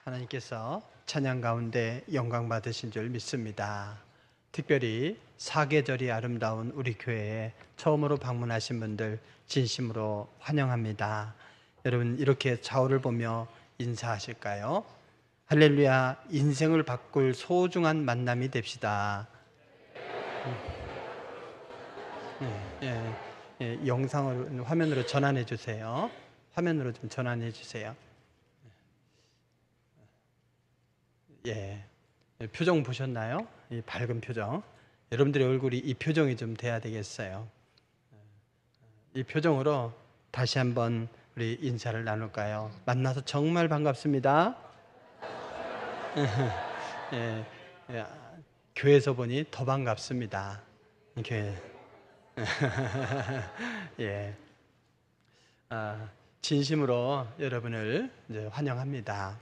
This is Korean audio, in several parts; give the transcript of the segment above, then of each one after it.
하나님께서 찬양 가운데 영광 받으신 줄 믿습니다. 특별히 사계절이 아름다운 우리 교회에 처음으로 방문하신 분들 진심으로 환영합니다. 여러분 이렇게 좌우를 보며 인사하실까요? 할렐루야, 인생을 바꿀 소중한 만남이 됩시다. 영상을 화면으로 전환해 주세요. 화면으로 좀 전환해 주세요. 표정 보셨나요? 이 밝은 표정. 여러분들의 얼굴이 이 표정이 좀 돼야 되겠어요. 이 표정으로 다시 한번 우리 인사를 나눌까요? 만나서 정말 반갑습니다. 교회에서 보니 더 반갑습니다. 교회. 진심으로 여러분을 이제 환영합니다.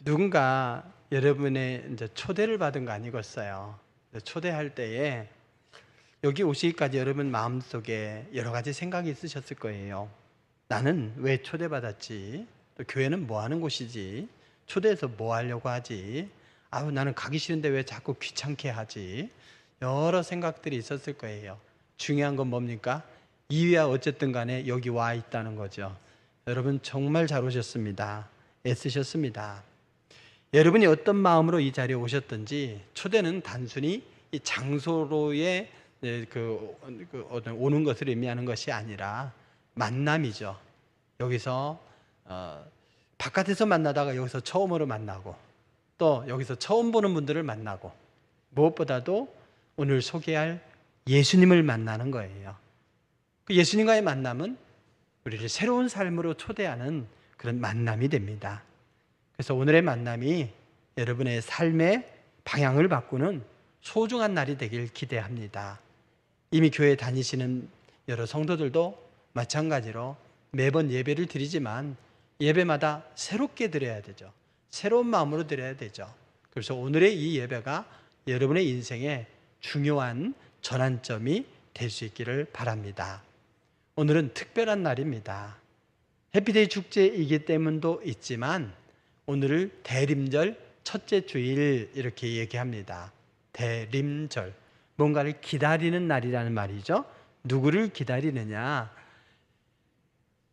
누군가 여러분의 이제 초대를 받은 거 아니겠어요? 초대할 때에 여기 오시기까지 여러분 마음속에 여러 가지 생각이 있으셨을 거예요. 나는 왜 초대받았지? 또 교회는 뭐 하는 곳이지? 초대해서 뭐 하려고 하지? 나는 가기 싫은데 왜 자꾸 귀찮게 하지? 여러 생각들이 있었을 거예요. 중요한 건 뭡니까? 이유야 어쨌든 간에 여기 와 있다는 거죠. 여러분 정말 잘 오셨습니다. 애쓰셨습니다. 여러분이 어떤 마음으로 이 자리에 오셨든지 초대는 단순히 이 장소로의 오는 것을 의미하는 것이 아니라 만남이죠. 여기서 바깥에서 만나다가 여기서 처음으로 만나고 또 여기서 처음 보는 분들을 만나고 무엇보다도 오늘 소개할 예수님을 만나는 거예요. 그 예수님과의 만남은 우리를 새로운 삶으로 초대하는 그런 만남이 됩니다. 그래서 오늘의 만남이 여러분의 삶의 방향을 바꾸는 소중한 날이 되길 기대합니다. 이미 교회 다니시는 여러 성도들도 마찬가지로 매번 예배를 드리지만 예배마다 새롭게 드려야 되죠. 새로운 마음으로 드려야 되죠. 그래서 오늘의 이 예배가 여러분의 인생에 중요한 전환점이 될 수 있기를 바랍니다. 오늘은 특별한 날입니다. 해피데이 축제이기 때문도 있지만 오늘을 대림절 첫째 주일 이렇게 얘기합니다. 대림절, 뭔가를 기다리는 날이라는 말이죠. 누구를 기다리느냐?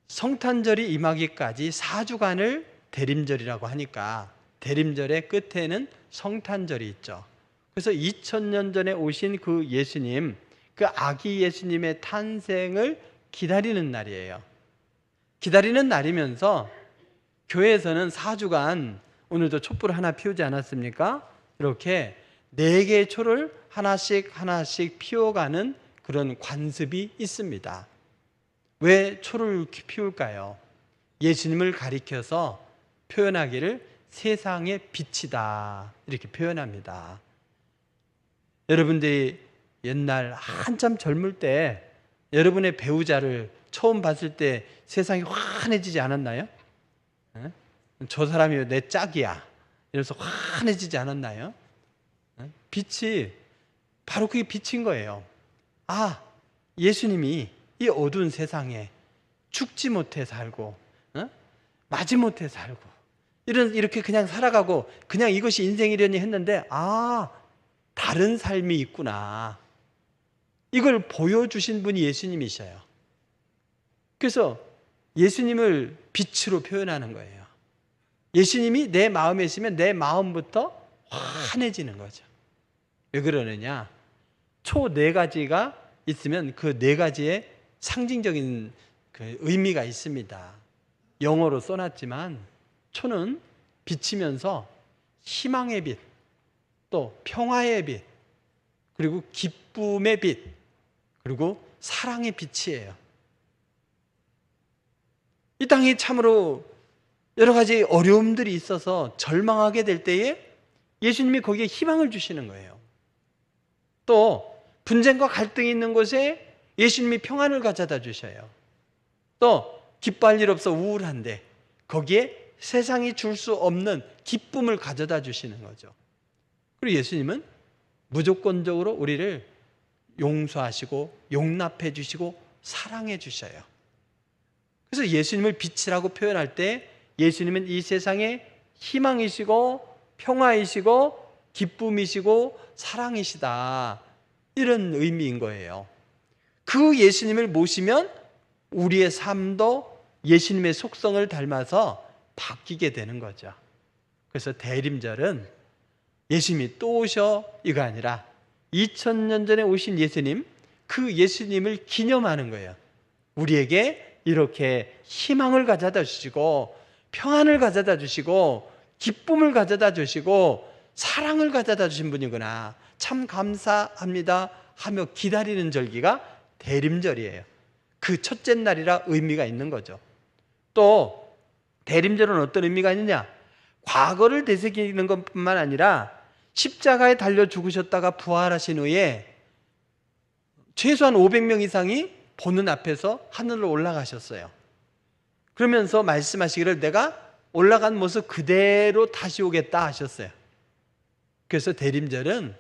성탄절이 임하기까지 4주간을 대림절이라고 하니까 대림절의 끝에는 성탄절이 있죠. 그래서 2000년 전에 오신 그 예수님, 그 아기 예수님의 탄생을 기다리는 날이에요. 기다리는 날이면서 교회에서는 4주간 오늘도 촛불을 하나 피우지 않았습니까? 이렇게 4개의 초를 하나씩 피워가는 그런 관습이 있습니다. 왜 초를 피울까요? 예수님을 가리켜서 표현하기를 세상의 빛이다 이렇게 표현합니다. 여러분들이 옛날 한참 젊을 때 여러분의 배우자를 처음 봤을 때 세상이 환해지지 않았나요? 저 사람이 내 짝이야 이래서 환해지지 않았나요? 빛이 바로 그게 빛인 거예요. 예수님이 이 어두운 세상에 죽지 못해 살고 마지 못해 살고 이렇게 그냥 살아가고 그냥 이것이 인생이려니 했는데 다른 삶이 있구나. 이걸 보여주신 분이 예수님이셔요. 그래서 예수님을 빛으로 표현하는 거예요. 예수님이 내 마음에 있으면 내 마음부터 환해지는 거죠. 왜 그러느냐? 초 4가지가 있으면 그 4가지의 상징적인 그 의미가 있습니다. 영어로 써놨지만 초는 비치면서 희망의 빛, 또 평화의 빛, 그리고 기쁨의 빛, 그리고 사랑의 빛이에요. 이 땅에 참으로 여러 가지 어려움들이 있어서 절망하게 될 때에 예수님이 거기에 희망을 주시는 거예요. 또 분쟁과 갈등이 있는 곳에 예수님이 평안을 가져다 주셔요. 또 기뻐할 일 없어 우울한데 거기에 세상이 줄 수 없는 기쁨을 가져다 주시는 거죠. 그리고 예수님은 무조건적으로 우리를 용서하시고 용납해 주시고 사랑해 주셔요. 그래서 예수님을 빛이라고 표현할 때 예수님은 이 세상의 희망이시고 평화이시고 기쁨이시고 사랑이시다, 이런 의미인 거예요. 그 예수님을 모시면 우리의 삶도 예수님의 속성을 닮아서 바뀌게 되는 거죠. 그래서 대림절은 예수님이 또 오셔 이거 아니라 2000년 전에 오신 예수님, 그 예수님을 기념하는 거예요. 우리에게 이렇게 희망을 가져다 주시고 평안을 가져다 주시고 기쁨을 가져다 주시고 사랑을 가져다 주신 분이구나, 참 감사합니다 하며 기다리는 절기가 대림절이에요. 그 첫째 날이라 의미가 있는 거죠. 또 대림절은 어떤 의미가 있느냐, 과거를 되새기는 것뿐만 아니라 십자가에 달려 죽으셨다가 부활하신 후에 최소한 500명 이상이 보는 앞에서 하늘로 올라가셨어요. 그러면서 말씀하시기를 내가 올라간 모습 그대로 다시 오겠다 하셨어요. 그래서 대림절은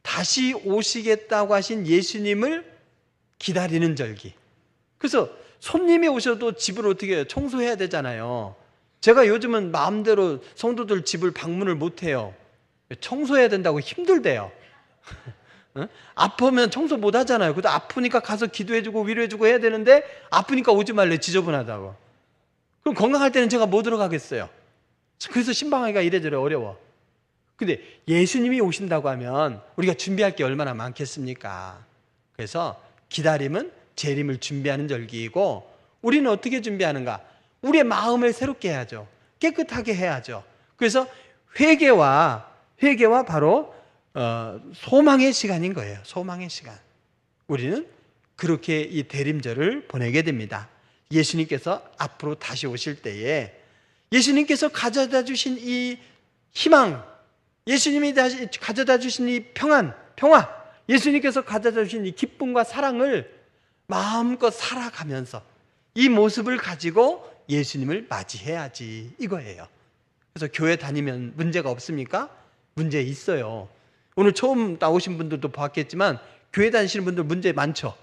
다시 오시겠다고 하신 예수님을 기다리는 절기. 그래서 손님이 오셔도 집을 어떻게 해요? 청소해야 되잖아요. 제가 요즘은 마음대로 성도들 집을 방문을 못해요. 청소해야 된다고 힘들대요. 아프면 청소 못 하잖아요. 그래도 아프니까 가서 기도해주고 위로해주고 해야 되는데 아프니까 오지 말래, 지저분하다고. 그럼 건강할 때는 제가 못 들어가겠어요. 그래서 신방하기가 이래저래 어려워. 근데 예수님이 오신다고 하면 우리가 준비할 게 얼마나 많겠습니까? 그래서 기다림은 재림을 준비하는 절기이고, 우리는 어떻게 준비하는가? 우리의 마음을 새롭게 해야죠. 깨끗하게 해야죠. 그래서 회개와 바로 소망의 시간인 거예요. 소망의 시간. 우리는 그렇게 이 대림절을 보내게 됩니다. 예수님께서 앞으로 다시 오실 때에 예수님께서 가져다 주신 이 희망, 예수님이 다시 가져다 주신 이 평화, 예수님께서 가져다 주신 이 기쁨과 사랑을 마음껏 살아가면서 이 모습을 가지고 예수님을 맞이해야지, 이거예요. 그래서 교회 다니면 문제가 없습니까? 문제 있어요. 오늘 처음 나오신 분들도 봤겠지만 교회 다니시는 분들 문제 많죠.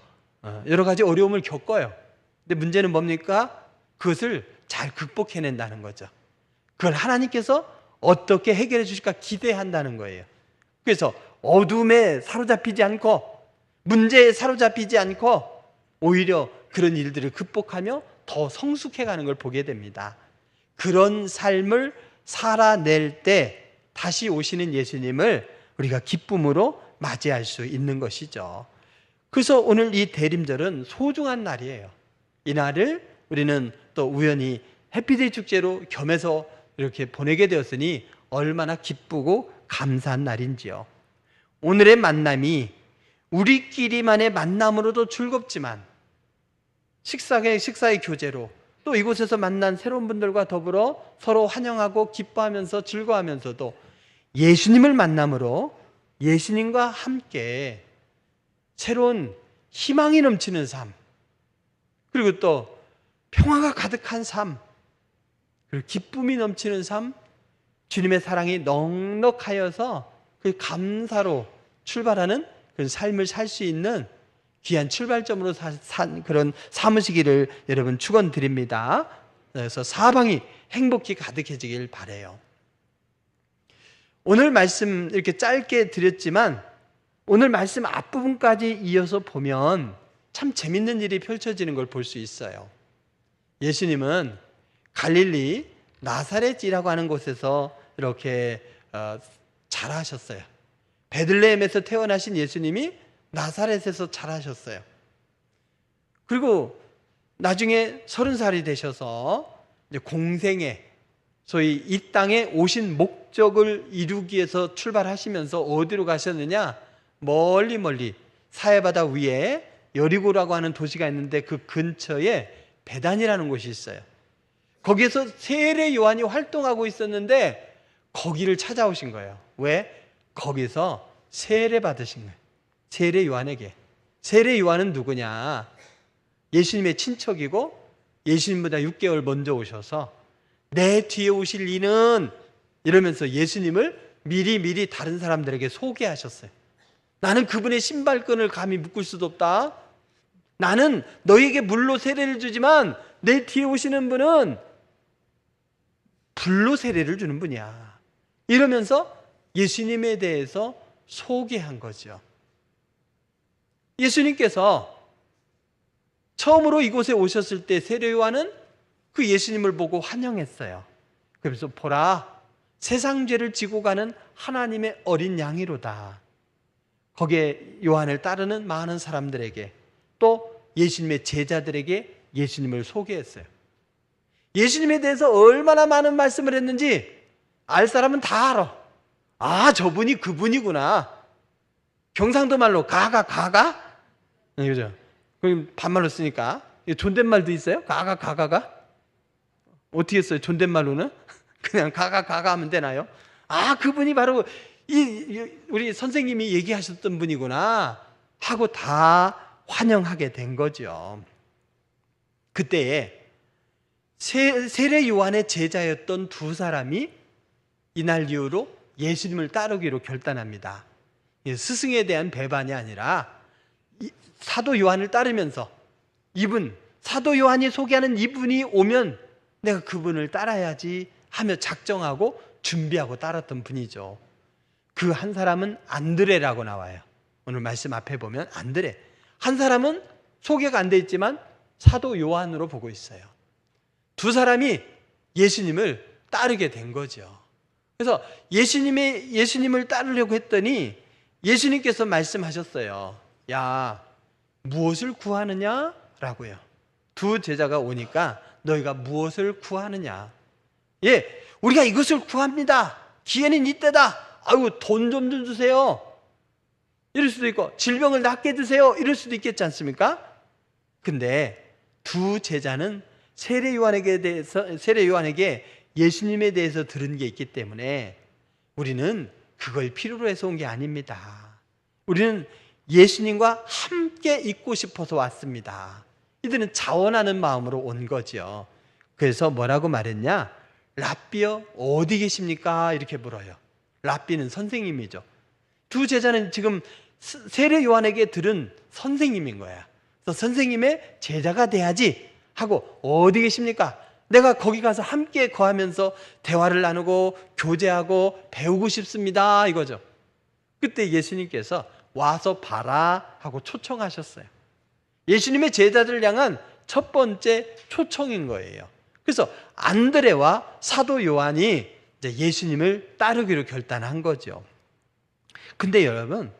여러 가지 어려움을 겪어요. 근데 문제는 뭡니까? 그것을 잘 극복해낸다는 거죠. 그걸 하나님께서 어떻게 해결해 주실까 기대한다는 거예요. 그래서 어둠에 사로잡히지 않고 문제에 사로잡히지 않고 오히려 그런 일들을 극복하며 더 성숙해가는 걸 보게 됩니다. 그런 삶을 살아낼 때 다시 오시는 예수님을 우리가 기쁨으로 맞이할 수 있는 것이죠. 그래서 오늘 이 대림절은 소중한 날이에요. 이 날을 우리는 또 우연히 해피데이 축제로 겸해서 이렇게 보내게 되었으니 얼마나 기쁘고 감사한 날인지요. 오늘의 만남이 우리끼리만의 만남으로도 즐겁지만 식사의 교제로 또 이곳에서 만난 새로운 분들과 더불어 서로 환영하고 기뻐하면서 즐거워하면서도 예수님을 만남으로 예수님과 함께 새로운 희망이 넘치는 삶, 그리고 또 평화가 가득한 삶, 그리고 기쁨이 넘치는 삶, 주님의 사랑이 넉넉하여서 그 감사로 출발하는 그런 삶을 살 수 있는 귀한 출발점으로 산 그런 삼으시기를 여러분 축원드립니다. 그래서 사방이 행복히 가득해지길 바라요. 오늘 말씀 이렇게 짧게 드렸지만 오늘 말씀 앞부분까지 이어서 보면 참 재밌는 일이 펼쳐지는 걸 볼 수 있어요. 예수님은 갈릴리 나사렛이라고 하는 곳에서 이렇게 자라셨어요. 베들레헴에서 태어나신 예수님이 나사렛에서 자라셨어요. 그리고 나중에 30살이 되셔서 이제 공생애, 소위 이 땅에 오신 목적을 이루기 위해서 출발하시면서 어디로 가셨느냐? 멀리 사해바다 위에 여리고라고 하는 도시가 있는데 그 근처에 베단이라는 곳이 있어요. 거기에서 세례 요한이 활동하고 있었는데 거기를 찾아오신 거예요. 왜? 거기서 세례 받으신 거예요. 세례 요한에게. 세례 요한은 누구냐? 예수님의 친척이고 예수님보다 6개월 먼저 오셔서 내 뒤에 오실 이는 이러면서 예수님을 미리 다른 사람들에게 소개하셨어요. 나는 그분의 신발끈을 감히 묶을 수도 없다. 나는 너희에게 물로 세례를 주지만 내 뒤에 오시는 분은 불로 세례를 주는 분이야. 이러면서 예수님에 대해서 소개한 거죠. 예수님께서 처음으로 이곳에 오셨을 때 세례 요한은 그 예수님을 보고 환영했어요. 그래서 보라, 세상 죄를 지고 가는 하나님의 어린 양이로다. 거기에 요한을 따르는 많은 사람들에게, 또 예수님의 제자들에게 예수님을 소개했어요. 예수님에 대해서 얼마나 많은 말씀을 했는지 알 사람은 다 알아. 아, 저분이 그분이구나. 경상도 말로 가가? 네, 그죠? 그럼 반말로 쓰니까 존댓말도 있어요? 가가? 어떻게 써요? 존댓말로는? 그냥 가가 하면 되나요? 아, 그분이 바로 우리 선생님이 얘기하셨던 분이구나 하고 다 환영하게 된 거죠. 그때에 세례 요한의 제자였던 두 사람이 이날 이후로 예수님을 따르기로 결단합니다. 스승에 대한 배반이 아니라 사도 요한을 따르면서 사도 요한이 소개하는 이분이 오면 내가 그분을 따라야지 하며 작정하고 준비하고 따랐던 분이죠. 그 한 사람은 안드레라고 나와요. 오늘 말씀 앞에 보면 안드레. 한 사람은 소개가 안 돼 있지만 사도 요한으로 보고 있어요. 두 사람이 예수님을 따르게 된 거죠. 그래서 예수님을 따르려고 했더니 예수님께서 말씀하셨어요. 야, 무엇을 구하느냐? 라고요. 두 제자가 오니까 너희가 무엇을 구하느냐? 예, 우리가 이것을 구합니다. 기회는 이때다. 아유, 돈 좀 주세요. 이럴 수도 있고, 질병을 낫게 해주세요. 이럴 수도 있겠지 않습니까? 근데 두 제자는 세례 요한에게 예수님에 대해서 들은 게 있기 때문에 우리는 그걸 필요로 해서 온 게 아닙니다. 우리는 예수님과 함께 있고 싶어서 왔습니다. 이들은 자원하는 마음으로 온 거죠. 그래서 뭐라고 말했냐? 랍비여, 어디 계십니까? 이렇게 물어요. 랍비는 선생님이죠. 두 제자는 지금 세례 요한에게 들은 선생님인 거야. 그래서 선생님의 제자가 돼야지 하고, 어디 계십니까? 내가 거기 가서 함께 거하면서 대화를 나누고 교제하고 배우고 싶습니다, 이거죠. 그때 예수님께서 와서 봐라 하고 초청하셨어요. 예수님의 제자들을 향한 첫 번째 초청인 거예요. 그래서 안드레와 사도 요한이 이제 예수님을 따르기로 결단한 거죠. 근데 여러분,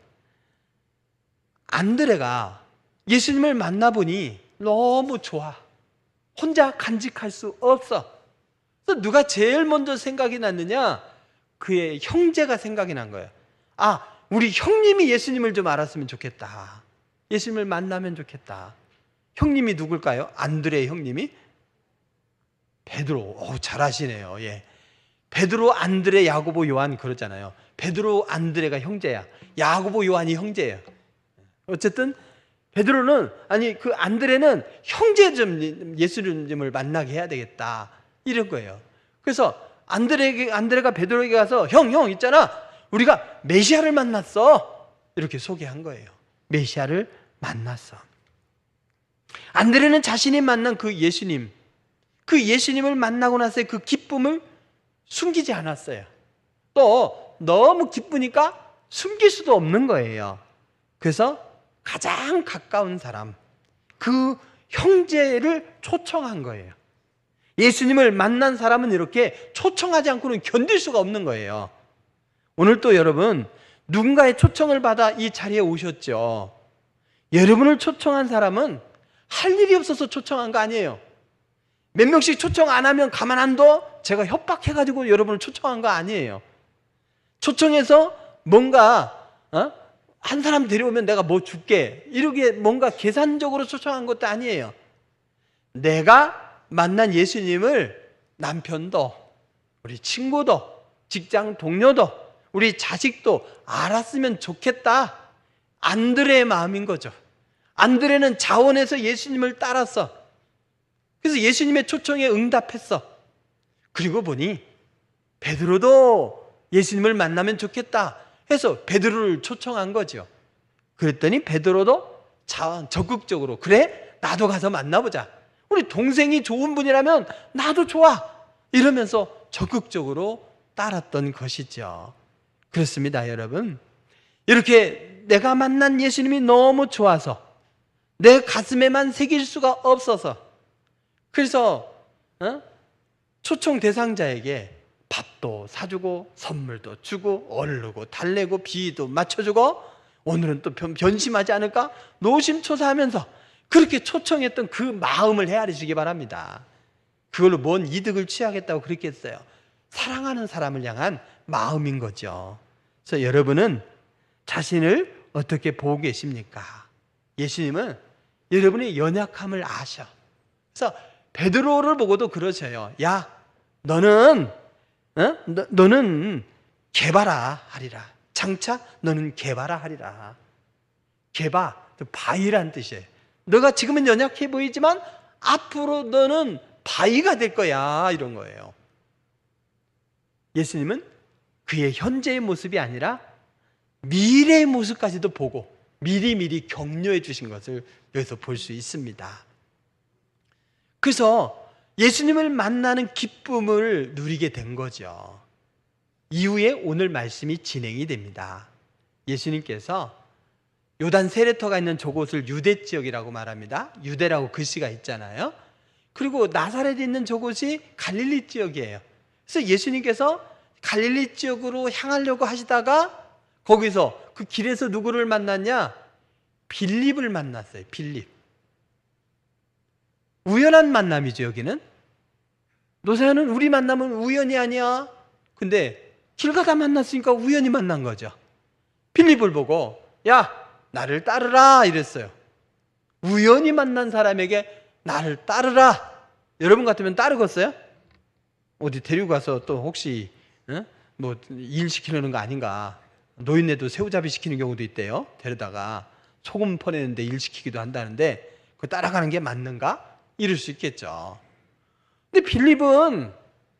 안드레가 예수님을 만나보니 너무 좋아. 혼자 간직할 수 없어. 그래서 누가 제일 먼저 생각이 났느냐? 그의 형제가 생각이 난 거예요. 아, 우리 형님이 예수님을 좀 알았으면 좋겠다. 예수님을 만나면 좋겠다. 형님이 누굴까요? 안드레의 형님이? 베드로. 잘하시네요. 예. 베드로, 안드레, 야고보, 요한 그러잖아요. 베드로, 안드레가 형제야. 야고보, 요한이 형제예요. 어쨌든 베드로는, 그 안드레는 형제 좀 예수님을 만나게 해야 되겠다, 이런 거예요. 그래서 안드레가 베드로에게 가서 형 있잖아, 우리가 메시아를 만났어, 이렇게 소개한 거예요. 메시아를 만났어. 안드레는 자신이 만난 그 예수님을 만나고 나서의 그 기쁨을 숨기지 않았어요. 또 너무 기쁘니까 숨길 수도 없는 거예요. 그래서 가장 가까운 사람, 그 형제를 초청한 거예요. 예수님을 만난 사람은 이렇게 초청하지 않고는 견딜 수가 없는 거예요. 오늘 또 여러분, 누군가의 초청을 받아 이 자리에 오셨죠. 여러분을 초청한 사람은 할 일이 없어서 초청한 거 아니에요. 몇 명씩 초청 안 하면 가만 안 둬? 제가 협박해가지고 여러분을 초청한 거 아니에요. 초청해서 뭔가 한 사람 데려오면 내가 뭐 줄게, 이렇게 뭔가 계산적으로 초청한 것도 아니에요. 내가 만난 예수님을 남편도, 우리 친구도, 직장 동료도, 우리 자식도 알았으면 좋겠다, 안드레의 마음인 거죠. 안드레는 자원해서 예수님을 따랐어. 그래서 예수님의 초청에 응답했어. 그리고 보니 베드로도 예수님을 만나면 좋겠다 해서 베드로를 초청한 거죠. 그랬더니 베드로도 적극적으로, 그래, 나도 가서 만나보자. 우리 동생이 좋은 분이라면 나도 좋아, 이러면서 적극적으로 따랐던 것이죠. 그렇습니다, 여러분. 이렇게 내가 만난 예수님이 너무 좋아서 내 가슴에만 새길 수가 없어서, 그래서 초청 대상자에게 밥도 사주고 선물도 주고 얼르고 달래고 비위도 맞춰주고, 오늘은 또 변심하지 않을까 노심초사하면서 그렇게 초청했던 그 마음을 헤아리시기 바랍니다. 그걸로 뭔 이득을 취하겠다고 그랬겠어요? 사랑하는 사람을 향한 마음인 거죠. 그래서 여러분은 자신을 어떻게 보고 계십니까? 예수님은 여러분의 연약함을 아셔. 그래서 베드로를 보고도 그러셔요. 야, 너는 개바라 하리라. 장차 너는 개바라 하리라. 개바, 바위란 뜻이에요. 너가 지금은 연약해 보이지만 앞으로 너는 바위가 될 거야, 이런 거예요. 예수님은 그의 현재의 모습이 아니라 미래의 모습까지도 보고 미리미리 격려해 주신 것을 여기서 볼 수 있습니다. 그래서 예수님을 만나는 기쁨을 누리게 된 거죠. 이후에 오늘 말씀이 진행이 됩니다. 예수님께서 요단 세례터가 있는 저곳을 유대 지역이라고 말합니다. 유대라고 글씨가 있잖아요. 그리고 나사렛에 있는 저곳이 갈릴리 지역이에요. 그래서 예수님께서 갈릴리 지역으로 향하려고 하시다가 거기서 그 길에서 누구를 만났냐? 빌립을 만났어요. 빌립. 우연한 만남이죠, 여기는. 노사연은 우리 만남은 우연이 아니야. 근데 길 가다 만났으니까 우연히 만난 거죠. 빌립을 보고 야, 나를 따르라 이랬어요. 우연히 만난 사람에게 나를 따르라. 여러분 같으면 따르겠어요? 어디 데리고 가서 또 혹시 뭐 일 시키려는 거 아닌가? 노인네도 새우잡이 시키는 경우도 있대요. 데려다가 소금 퍼내는데 일 시키기도 한다는데 그 따라가는 게 맞는가? 이럴 수 있겠죠. 근데 빌립은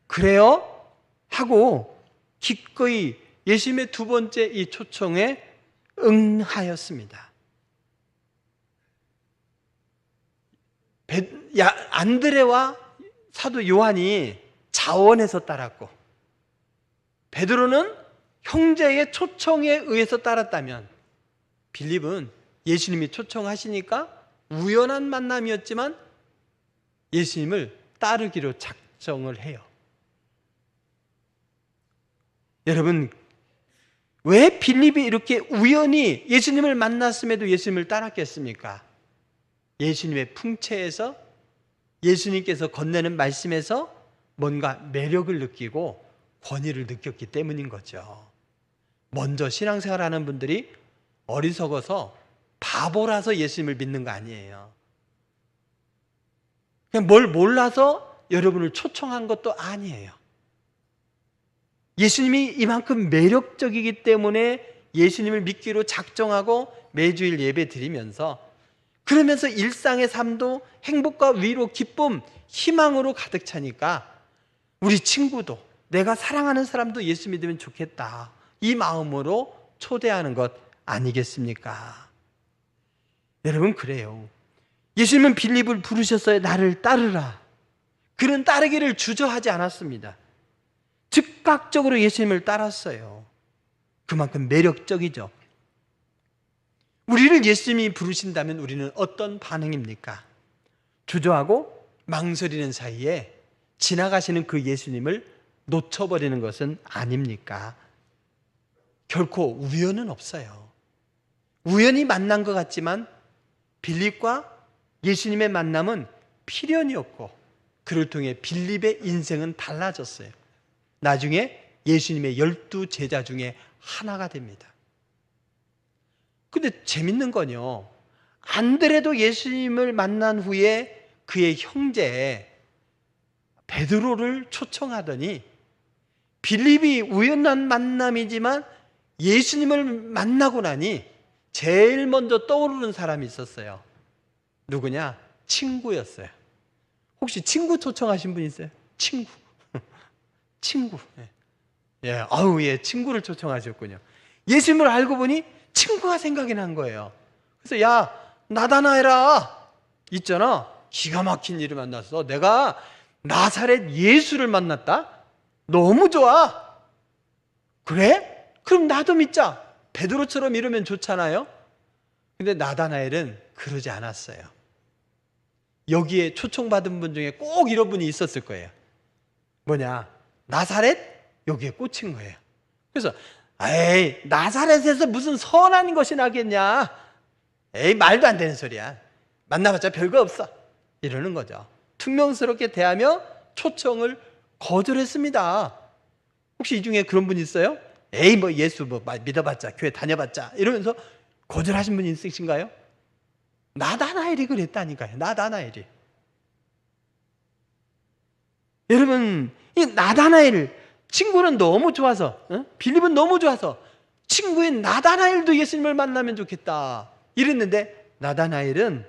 그래요? 하고 기꺼이 예수님의 두 번째 이 초청에 응하였습니다. 안드레와 사도 요한이 자원해서 따랐고 베드로는 형제의 초청에 의해서 따랐다면 빌립은 예수님이 초청하시니까 우연한 만남이었지만 예수님을 따르기로 작정을 해요. 여러분, 왜 빌립이 이렇게 우연히 예수님을 만났음에도 예수님을 따랐겠습니까? 예수님의 풍채에서, 예수님께서 건네는 말씀에서 뭔가 매력을 느끼고 권위를 느꼈기 때문인 거죠. 먼저 신앙생활하는 분들이 어리석어서 바보라서 예수님을 믿는 거 아니에요. 그냥 뭘 몰라서 여러분을 초청한 것도 아니에요. 예수님이 이만큼 매력적이기 때문에 예수님을 믿기로 작정하고 매주일 예배 드리면서, 그러면서 일상의 삶도 행복과 위로, 기쁨, 희망으로 가득 차니까 우리 친구도, 내가 사랑하는 사람도 예수 믿으면 좋겠다, 이 마음으로 초대하는 것 아니겠습니까? 여러분, 그래요. 예수님은 빌립을 부르셨어요. 나를 따르라. 그는 따르기를 주저하지 않았습니다. 즉각적으로 예수님을 따랐어요. 그만큼 매력적이죠. 우리를 예수님이 부르신다면 우리는 어떤 반응입니까? 주저하고 망설이는 사이에 지나가시는 그 예수님을 놓쳐버리는 것은 아닙니까? 결코 우연은 없어요. 우연히 만난 것 같지만 빌립과 예수님의 만남은 필연이었고, 그를 통해 빌립의 인생은 달라졌어요. 나중에 예수님의 12 제자 중에 하나가 됩니다. 근데 재밌는 건요, 안드레도 예수님을 만난 후에 그의 형제 베드로를 초청하더니 빌립이 우연한 만남이지만 예수님을 만나고 나니 제일 먼저 떠오르는 사람이 있었어요. 누구냐? 친구였어요. 혹시 친구 초청하신 분 있어요? 친구. 친구. 예, 아우, 예, 친구를 초청하셨군요. 예수님을 알고 보니 친구가 생각이 난 거예요. 그래서 야, 나다나엘아 있잖아. 기가 막힌 일을 만났어. 내가 나사렛 예수를 만났다. 너무 좋아. 그래? 그럼 나도 믿자. 베드로처럼 이러면 좋잖아요. 근데 나다나엘은 그러지 않았어요. 여기에 초청받은 분 중에 꼭 이런 분이 있었을 거예요. 뭐냐? 나사렛? 여기에 꽂힌 거예요. 그래서 에이, 나사렛에서 무슨 선한 것이 나겠냐? 에이, 말도 안 되는 소리야. 만나봤자 별거 없어. 이러는 거죠. 퉁명스럽게 대하며 초청을 거절했습니다. 혹시 이 중에 그런 분 있어요? 에이, 뭐 예수 뭐 믿어봤자, 교회 다녀봤자 이러면서 거절하신 분이 있으신가요? 나다나엘이 그랬다니까요. 나다나엘이. 여러분, 이 나다나엘 친구는 너무 좋아서, 빌립은 너무 좋아서 친구인 나다나엘도 예수님을 만나면 좋겠다 이랬는데, 나다나엘은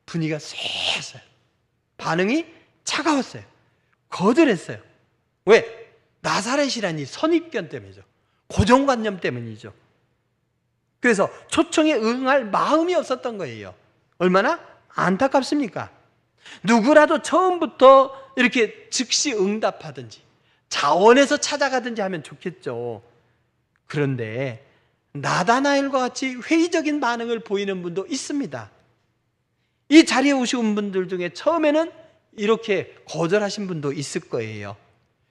분위기가 쎄했어요. 반응이 차가웠어요. 거절했어요. 왜? 나사렛이라니 선입견 때문이죠. 고정관념 때문이죠. 그래서 초청에 응할 마음이 없었던 거예요. 얼마나 안타깝습니까? 누구라도 처음부터 이렇게 즉시 응답하든지 자원해서 찾아가든지 하면 좋겠죠. 그런데 나다나엘과 같이 회의적인 반응을 보이는 분도 있습니다. 이 자리에 오신 분들 중에 처음에는 이렇게 거절하신 분도 있을 거예요.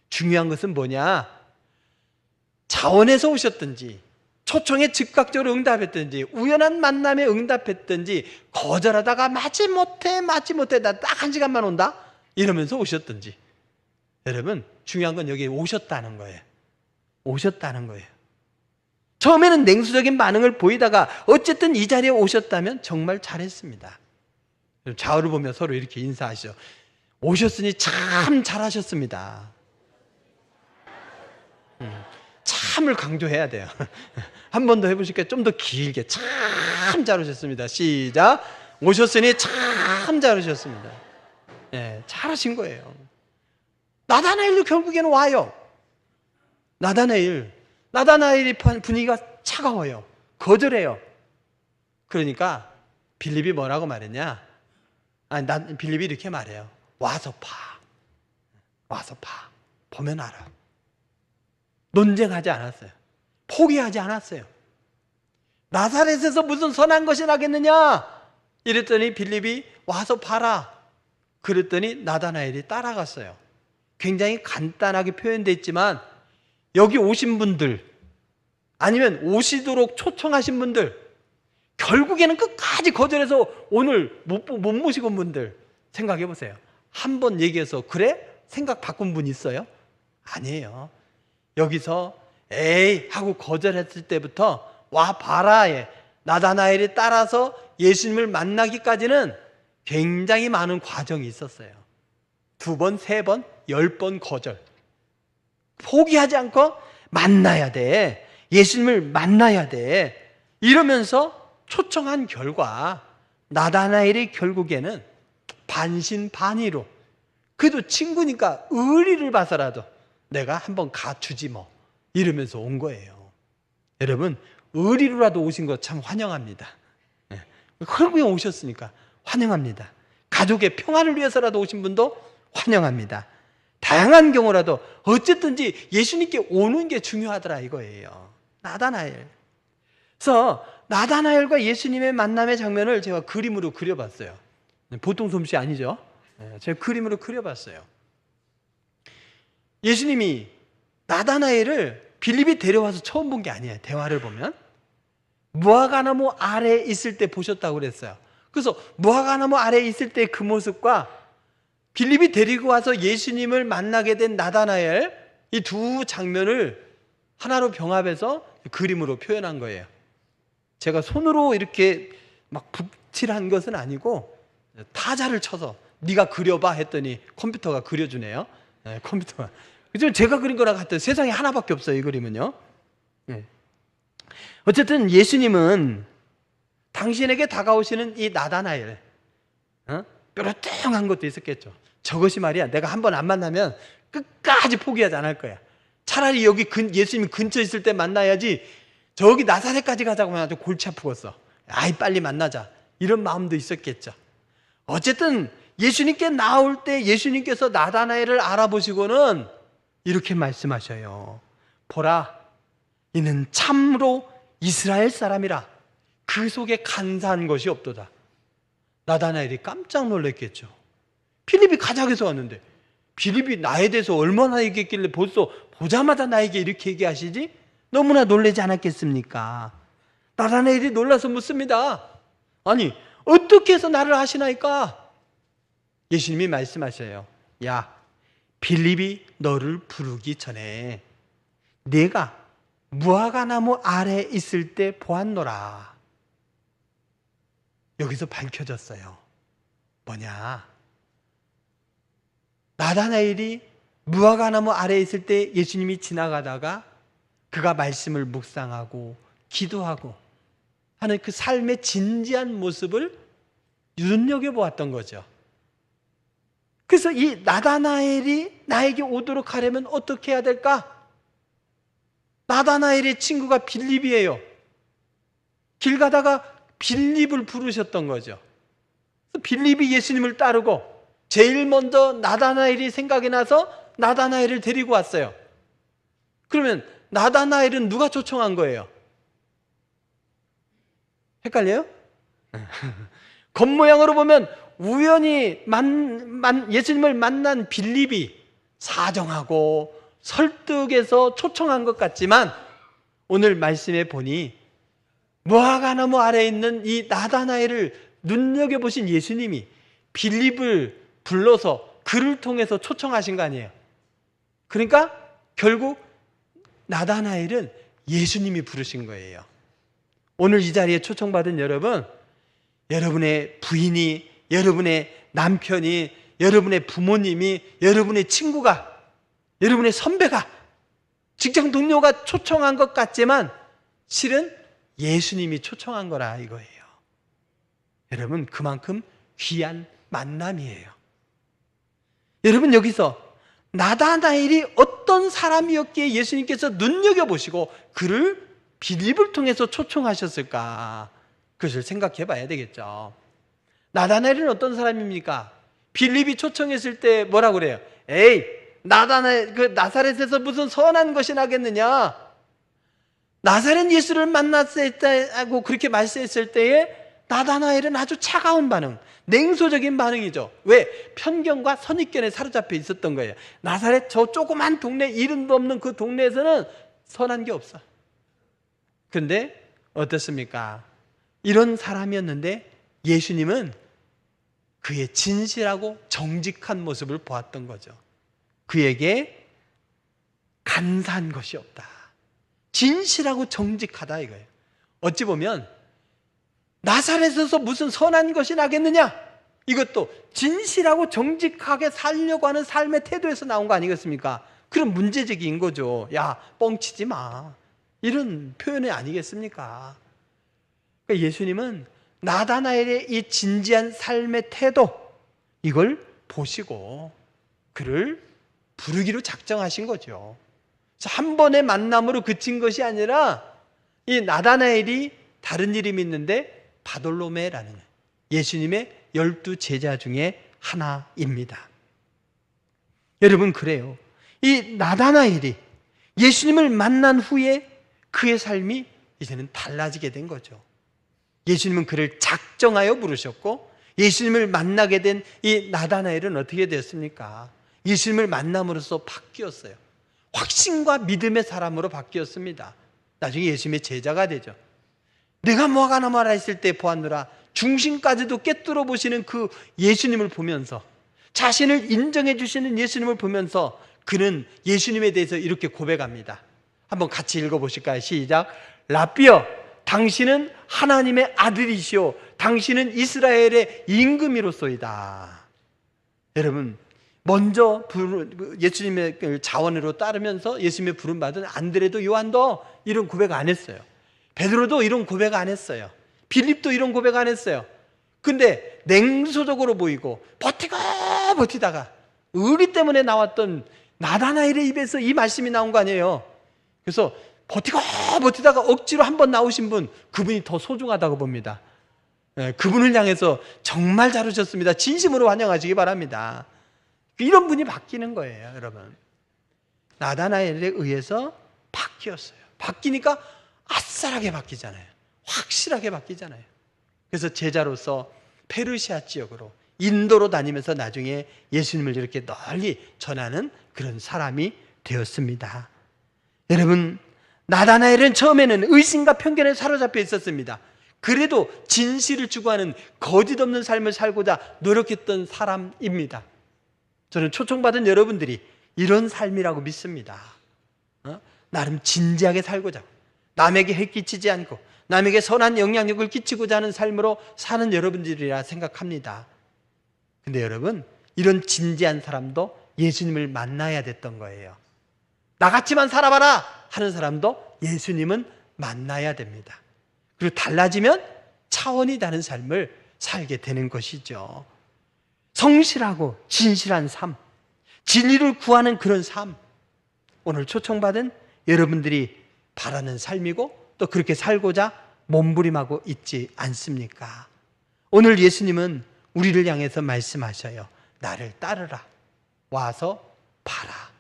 중요한 것은 뭐냐? 자원해서 오셨든지 초청에 즉각적으로 응답했든지 우연한 만남에 응답했든지 거절하다가 마지못해 나 딱 1시간만 온다 이러면서 오셨든지, 여러분 중요한 건 여기 오셨다는 거예요. 오셨다는 거예요. 처음에는 냉수적인 반응을 보이다가 어쨌든 이 자리에 오셨다면 정말 잘했습니다. 좌우를 보며 서로 이렇게 인사하시죠. 오셨으니 참 잘하셨습니다. 참을 강조해야 돼요. 한 번 더 해보실게요. 좀 더 길게. 참 잘하셨습니다. 시작. 오셨으니 참 잘하셨습니다. 네, 잘하신 거예요. 나다나엘도 결국에는 와요. 나다나엘이 분위기가 차가워요. 거절해요. 그러니까 빌립이 뭐라고 말했냐? 빌립이 이렇게 말해요. 와서 봐. 보면 알아. 논쟁하지 않았어요. 포기하지 않았어요. 나사렛에서 무슨 선한 것이 나겠느냐? 이랬더니 빌립이 와서 봐라. 그랬더니 나다나엘이 따라갔어요. 굉장히 간단하게 표현되어 있지만 여기 오신 분들, 아니면 오시도록 초청하신 분들, 결국에는 끝까지 거절해서 오늘 못 모시고 온 분들 생각해 보세요. 한 번 얘기해서 그래? 생각 바꾼 분 있어요? 아니에요. 여기서 에이 하고 거절했을 때부터 와 봐라에 나다나엘이 따라서 예수님을 만나기까지는 굉장히 많은 과정이 있었어요. 2번, 3번, 10번 거절. 포기하지 않고 만나야 돼. 예수님을 만나야 돼. 이러면서 초청한 결과 나다나엘이 결국에는 반신반의로, 그래도 친구니까 의리를 봐서라도 내가 한번 가주지 뭐 이러면서 온 거예요. 여러분, 의리로라도 오신 거 참 환영합니다. 결국에 오셨으니까 환영합니다. 가족의 평안을 위해서라도 오신 분도 환영합니다. 다양한 경우라도 어쨌든지 예수님께 오는 게 중요하더라 이거예요. 나다나엘. 그래서 나다나엘과 예수님의 만남의 장면을 제가 그림으로 그려봤어요. 보통 솜씨 아니죠? 제가 그림으로 그려봤어요. 예수님이 나다나엘을 빌립이 데려와서 처음 본 게 아니에요. 대화를 보면 무화과나무 아래에 있을 때 보셨다고 그랬어요. 그래서 무화과나무 아래에 있을 때 그 모습과 빌립이 데리고 와서 예수님을 만나게 된 나다나엘, 이 두 장면을 하나로 병합해서 그림으로 표현한 거예요. 제가 손으로 이렇게 막 붓칠한 것은 아니고 타자를 쳐서 네가 그려봐 했더니 컴퓨터가 그려주네요. 컴퓨터가. 그죠? 제가 그린 거랑 같아요. 세상에 하나밖에 없어요, 이 그림은요. 어쨌든 예수님은 당신에게 다가오시는 이 나다나엘, 뾰루뚱한 것도 있었겠죠. 저것이 말이야, 내가 한번 안 만나면 끝까지 포기하지 않을 거야. 차라리 여기 예수님이 근처에 있을 때 만나야지 저기 나사렛까지 가자고 하면 아주 골치 아프겠어. 아이 빨리 만나자, 이런 마음도 있었겠죠. 어쨌든 예수님께 나올 때 예수님께서 나다나엘을 알아보시고는 이렇게 말씀하셔요. 보라, 이는 참으로 이스라엘 사람이라 그 속에 간사한 것이 없도다. 나다나엘이 깜짝 놀랐겠죠. 빌립이 가작에서 왔는데 빌립이 나에 대해서 얼마나 얘기했길래 벌써 보자마자 나에게 이렇게 얘기하시지? 너무나 놀라지 않았겠습니까? 나다나엘이 놀라서 묻습니다. 아니, 어떻게 해서 나를 아시나이까? 예수님이 말씀하셔요. 야, 빌립이 너를 부르기 전에 내가 무화과나무 아래 있을 때 보았노라. 여기서 밝혀졌어요. 뭐냐? 나다나엘이 무화과나무 아래에 있을 때 예수님이 지나가다가 그가 말씀을 묵상하고 기도하고 하는 그 삶의 진지한 모습을 눈여겨보았던 거죠. 그래서 이 나다나엘이 나에게 오도록 하려면 어떻게 해야 될까? 나다나엘의 친구가 빌립이에요. 길 가다가 빌립을 부르셨던 거죠. 그래서 빌립이 예수님을 따르고 제일 먼저 나다나엘이 생각이 나서 나다나엘을 데리고 왔어요. 그러면 나다나엘은 누가 초청한 거예요? 헷갈려요? 겉모양으로 보면 우연히 예수님을 만난 빌립이 사정하고 설득해서 초청한 것 같지만 오늘 말씀에 보니 무화과나무 아래에 있는 이 나다나엘을 눈여겨보신 예수님이 빌립을 불러서 그를 통해서 초청하신 거 아니에요. 그러니까 결국 나다나엘은 예수님이 부르신 거예요. 오늘 이 자리에 초청받은 여러분, 여러분의 부인이, 여러분의 남편이, 여러분의 부모님이, 여러분의 친구가, 여러분의 선배가, 직장 동료가 초청한 것 같지만 실은 예수님이 초청한 거라 이거예요. 여러분, 그만큼 귀한 만남이에요. 여러분, 여기서 나다나엘이 어떤 사람이었기에 예수님께서 눈여겨보시고 그를 빌립을 통해서 초청하셨을까? 그것을 생각해 봐야 되겠죠. 나다나엘은 어떤 사람입니까? 빌립이 초청했을 때 뭐라고 그래요? 에이, 나다나엘, 그 나사렛에서 무슨 선한 것이 나겠느냐? 나사렛 예수를 만났을 때 하고 그렇게 말씀했을 때에 나다나엘은 아주 차가운 반응, 냉소적인 반응이죠. 왜? 편견과 선입견에 사로잡혀 있었던 거예요. 나사렛 저 조그만 동네, 이름도 없는 그 동네에서는 선한 게 없어. 근데 어떻습니까? 이런 사람이었는데 예수님은 그의 진실하고 정직한 모습을 보았던 거죠. 그에게 간사한 것이 없다. 진실하고 정직하다 이거예요. 어찌 보면 나사렛에서 무슨 선한 것이 나겠느냐? 이것도 진실하고 정직하게 살려고 하는 삶의 태도에서 나온 거 아니겠습니까? 그런 문제제기인 거죠. 야, 뻥치지 마. 이런 표현이 아니겠습니까? 그러니까 예수님은 나다나엘의 이 진지한 삶의 태도, 이걸 보시고 그를 부르기로 작정하신 거죠. 그래서 한 번의 만남으로 그친 것이 아니라 이 나다나엘이 다른 이름이 있는데 바돌로메라는 예수님의 12 제자 중에 하나입니다. 여러분, 그래요. 이 나다나엘이 예수님을 만난 후에 그의 삶이 이제는 달라지게 된 거죠. 예수님은 그를 작정하여 부르셨고 예수님을 만나게 된 이 나다나엘은 어떻게 되었습니까? 예수님을 만남으로써 바뀌었어요. 확신과 믿음의 사람으로 바뀌었습니다. 나중에 예수님의 제자가 되죠. 내가 무화과나무 아래 있을 때 보았노라, 중심까지도 꿰뚫어 보시는 그 예수님을 보면서, 자신을 인정해 주시는 예수님을 보면서 그는 예수님에 대해서 이렇게 고백합니다. 한번 같이 읽어보실까요? 시작. 라삐여, 당신은 하나님의 아들이시오, 당신은 이스라엘의 임금이로소이다. 여러분, 먼저 예수님의 자원으로 따르면서 예수님의 부름받은 안드레도 요한도 이런 고백 안 했어요. 베드로도 이런 고백 안 했어요. 빌립도 이런 고백 안 했어요. 근데 냉소적으로 보이고 버티다가 의리 때문에 나왔던 나다나엘의 입에서 이 말씀이 나온 거 아니에요. 그래서 버티다가 억지로 한번 나오신 분, 그분이 더 소중하다고 봅니다. 그분을 향해서 정말 잘 오셨습니다. 진심으로 환영하시기 바랍니다. 이런 분이 바뀌는 거예요, 여러분. 나다나엘에 의해서 바뀌었어요. 바뀌니까 아싸하게 바뀌잖아요. 확실하게 바뀌잖아요. 그래서 제자로서 페르시아 지역으로 인도로 다니면서 나중에 예수님을 이렇게 널리 전하는 그런 사람이 되었습니다. 여러분, 나다나엘은 처음에는 의심과 편견에 사로잡혀 있었습니다. 그래도 진실을 추구하는 거짓 없는 삶을 살고자 노력했던 사람입니다. 저는 초청받은 여러분들이 이런 삶이라고 믿습니다. 나름 진지하게 살고자, 남에게 해 끼치지 않고 남에게 선한 영향력을 끼치고자 하는 삶으로 사는 여러분들이라 생각합니다. 근데 여러분, 이런 진지한 사람도 예수님을 만나야 됐던 거예요. 나같이만 살아봐라 하는 사람도 예수님은 만나야 됩니다. 그리고 달라지면 차원이 다른 삶을 살게 되는 것이죠. 성실하고 진실한 삶, 진리를 구하는 그런 삶, 오늘 초청받은 여러분들이 바라는 삶이고 또 그렇게 살고자 몸부림하고 있지 않습니까? 오늘 예수님은 우리를 향해서 말씀하셔요. 나를 따르라. 와서 봐라.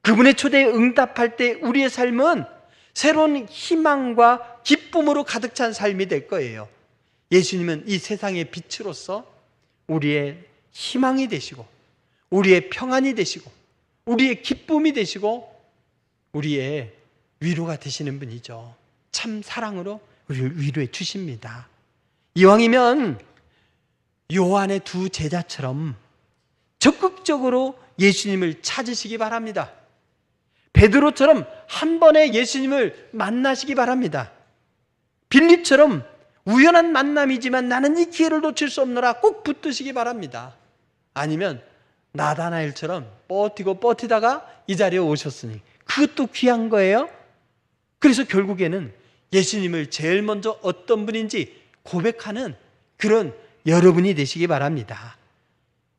그분의 초대에 응답할 때 우리의 삶은 새로운 희망과 기쁨으로 가득 찬 삶이 될 거예요. 예수님은 이 세상의 빛으로서 우리의 희망이 되시고 우리의 평안이 되시고 우리의 기쁨이 되시고 우리의 위로가 되시는 분이죠. 참 사랑으로 우리를 위로해 주십니다. 이왕이면 요한의 두 제자처럼 적극적으로 예수님을 찾으시기 바랍니다. 베드로처럼 한 번에 예수님을 만나시기 바랍니다. 빌립처럼 우연한 만남이지만 나는 이 기회를 놓칠 수 없노라 꼭 붙드시기 바랍니다. 아니면 나다나엘처럼 버티다가 이 자리에 오셨으니 그것도 귀한 거예요. 그래서 결국에는 예수님을 제일 먼저 어떤 분인지 고백하는 그런 여러분이 되시기 바랍니다.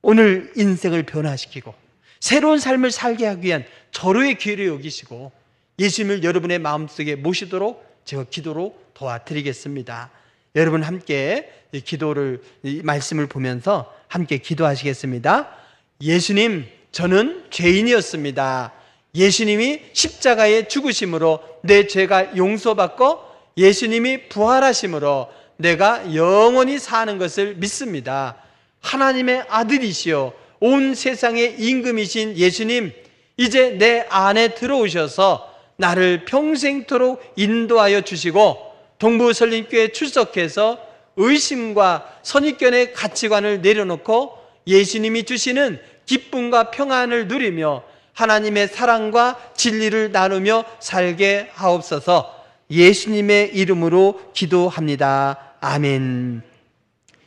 오늘 인생을 변화시키고 새로운 삶을 살게 하기 위한 절호의 기회를 여기시고 예수님을 여러분의 마음속에 모시도록 제가 기도로 도와드리겠습니다. 여러분 함께 이 말씀을 보면서 함께 기도하시겠습니다. 예수님, 저는 죄인이었습니다. 예수님이 십자가에 죽으심으로 내 죄가 용서받고 예수님이 부활하심으로 내가 영원히 사는 것을 믿습니다. 하나님의 아들이시오 온 세상의 임금이신 예수님, 이제 내 안에 들어오셔서 나를 평생토록 인도하여 주시고 동부설립교회에 출석해서 의심과 선입견의 가치관을 내려놓고 예수님이 주시는 기쁨과 평안을 누리며 하나님의 사랑과 진리를 나누며 살게 하옵소서. 예수님의 이름으로 기도합니다. 아멘.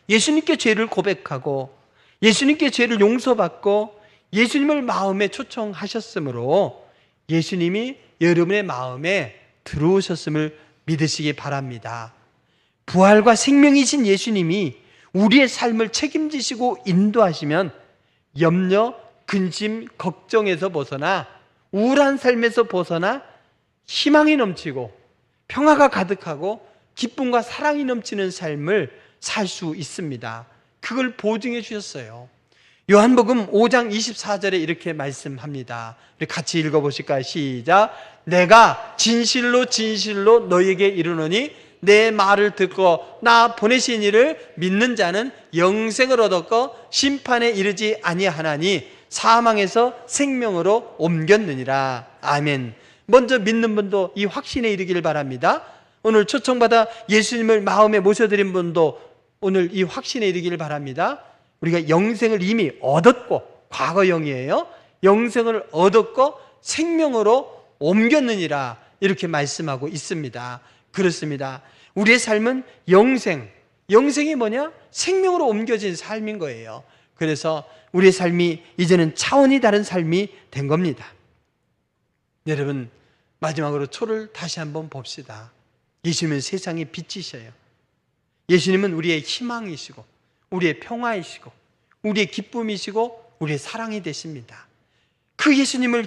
예수님께 죄를 고백하고 예수님께 죄를 용서받고 예수님을 마음에 초청하셨으므로 예수님이 여러분의 마음에 들어오셨음을 믿으시기 바랍니다. 부활과 생명이신 예수님이 우리의 삶을 책임지시고 인도하시면 염려, 근심, 걱정에서 벗어나 우울한 삶에서 벗어나 희망이 넘치고 평화가 가득하고 기쁨과 사랑이 넘치는 삶을 살 수 있습니다. 그걸 보증해 주셨어요. 요한복음 5장 24절에 이렇게 말씀합니다. 우리 같이 읽어보실까요? 시작. 내가 진실로 진실로 너희에게 이르노니 내 말을 듣고 나 보내신 이를 믿는 자는 영생을 얻었고 심판에 이르지 아니하나니 사망에서 생명으로 옮겼느니라. 아멘. 먼저 믿는 분도 이 확신에 이르기를 바랍니다. 오늘 초청받아 예수님을 마음에 모셔드린 분도 오늘 이 확신에 이르기를 바랍니다. 우리가 영생을 이미 얻었고, 과거형이에요. 영생을 얻었고 생명으로 옮겼느니라 이렇게 말씀하고 있습니다. 그렇습니다. 우리의 삶은 영생이 뭐냐? 생명으로 옮겨진 삶인 거예요. 그래서 우리의 삶이 이제는 차원이 다른 삶이 된 겁니다. 여러분, 마지막으로 초를 다시 한번 봅시다. 예수님은 세상의 빛이셔요. 예수님은 우리의 희망이시고 우리의 평화이시고 우리의 기쁨이시고 우리의 사랑이 되십니다. 그 예수님을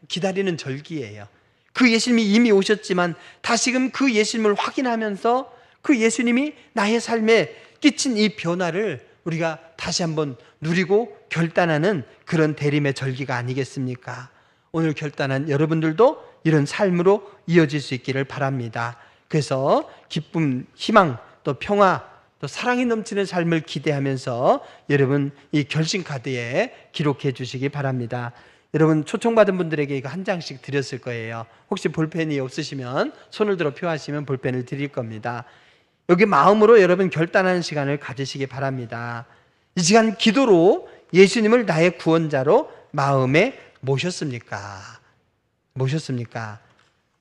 기다리는 절기예요. 그 예수님이 이미 오셨지만 다시금 그 예수님을 확인하면서 그 예수님이 나의 삶에 끼친 이 변화를 우리가 다시 한번 누리고 결단하는 그런 대림의 절기가 아니겠습니까? 오늘 결단한 여러분들도 이런 삶으로 이어질 수 있기를 바랍니다. 그래서 기쁨, 희망, 또 평화, 또 사랑이 넘치는 삶을 기대하면서 여러분 이 결심 카드에 기록해 주시기 바랍니다. 여러분 초청받은 분들에게 이거 한 장씩 드렸을 거예요. 혹시 볼펜이 없으시면 손을 들어 표하시면 볼펜을 드릴 겁니다. 여기 마음으로 여러분 결단하는 시간을 가지시기 바랍니다. 이 시간 기도로 예수님을 나의 구원자로 마음에 모셨습니까? 모셨습니까?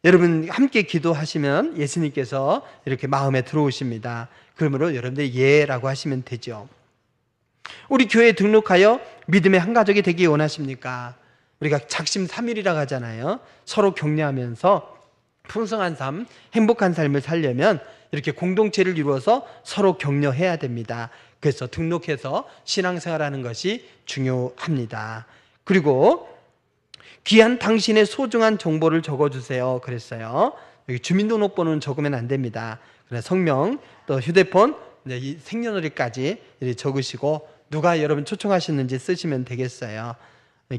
여러분 함께 기도하시면 예수님께서 이렇게 마음에 들어오십니다. 그러므로 여러분들 예라고 하시면 되죠. 우리 교회에 등록하여 믿음의 한 가족이 되기 원하십니까? 우리가 작심삼일이라고 하잖아요. 서로 격려하면서 풍성한 삶, 행복한 삶을 살려면 이렇게 공동체를 이루어서 서로 격려해야 됩니다. 그래서 등록해서 신앙생활하는 것이 중요합니다. 그리고 귀한 당신의 소중한 정보를 적어주세요 그랬어요. 여기 주민등록번호는 적으면 안 됩니다. 그래 성명, 또 휴대폰, 이 생년월일까지 적으시고 누가 여러분 초청하셨는지 쓰시면 되겠어요.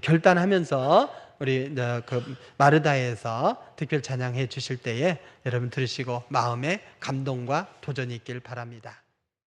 결단하면서 우리 그 마르다에서 특별 찬양해 주실 때에 여러분 들으시고 마음에 감동과 도전이 있길 바랍니다.